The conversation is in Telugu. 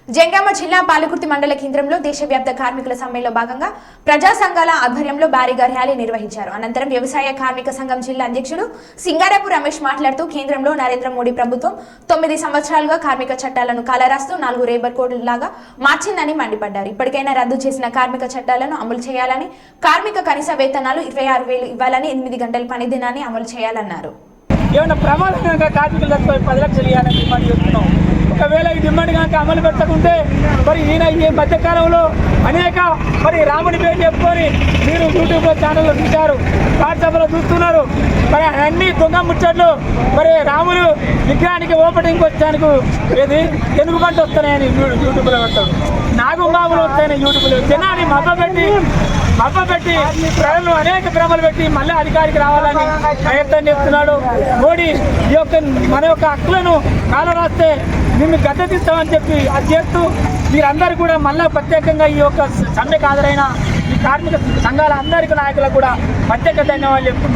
జంగామ జిల్లా పాలకుర్తి మండల కేంద్రంలో దేశవ్యాప్త కార్మికుల సమ్మెలో భాగంగా ప్రజా సంఘాల ఆధ్వర్యంలో భారీగా ర్యాలీ నిర్వహించారు. అనంతరం వ్యవసాయ కార్మిక సంఘం జిల్లా అధ్యక్షుడు సింగారపు రమేష్ మాట్లాడుతూ కేంద్రంలో నరేంద్ర మోడీ ప్రభుత్వం 9 సంవత్సరాలుగా కార్మిక చట్టాలను కాలరాస్తూ 4 లేబర్ కోడ్లాగా మార్చిందని మండిపడ్డారు. ఇప్పటికైనా రద్దు చేసిన కార్మిక చట్టాలను అమలు చేయాలని, కార్మిక కనీస వేతనాలు 26,000 ఇవ్వాలని, 8 గంటల పని దినాన్ని అమలు చేయాలన్నారు. ఏమైనా ప్రమాదంగా కార్మికులకు 10 లక్షలు ఇవ్వాలని డిమాండ్ చేస్తున్నాం. ఒకవేళ ఈ డిమాండ్ కనుక అమలు పెట్టకుంటే మరి ఈయన ఈ మధ్యకాలంలో అనేక రాముడి పేరు చెప్పుకొని మీరు యూట్యూబ్లో ఛానల్లో చూశారు, వాట్సాప్లో చూస్తున్నారు. మరి అన్ని దొంగ ముచ్చట్లు రాములు విగ్రహానికి ఓపెనింగ్ వచ్చానికి ఏది ఎనుగుబంట వస్తున్నాయని యూట్యూబ్లో పెడతాడు, నాగుమాములు వస్తాయని యూట్యూబ్లో జనాన్ని మబ్బపెట్టి ప్రజలను అనేక భ్రమలు పెట్టి మళ్ళీ అధికారికి రావాలని ప్రయత్నం చేస్తున్నాడు. మోడీ మన యొక్క హక్కులను కాలరాస్తే నిన్ను గద్దెతిస్తామని చెప్పి అది చేస్తూ మీరందరూ కూడా మళ్ళీ ప్రత్యేకంగా ఈ యొక్క సమ్మెకు హాజరైన ఈ కార్మిక సంఘాల అందరికీ నాయకులకు కూడా ప్రత్యేక ధన్యవాదాలు చెప్తూ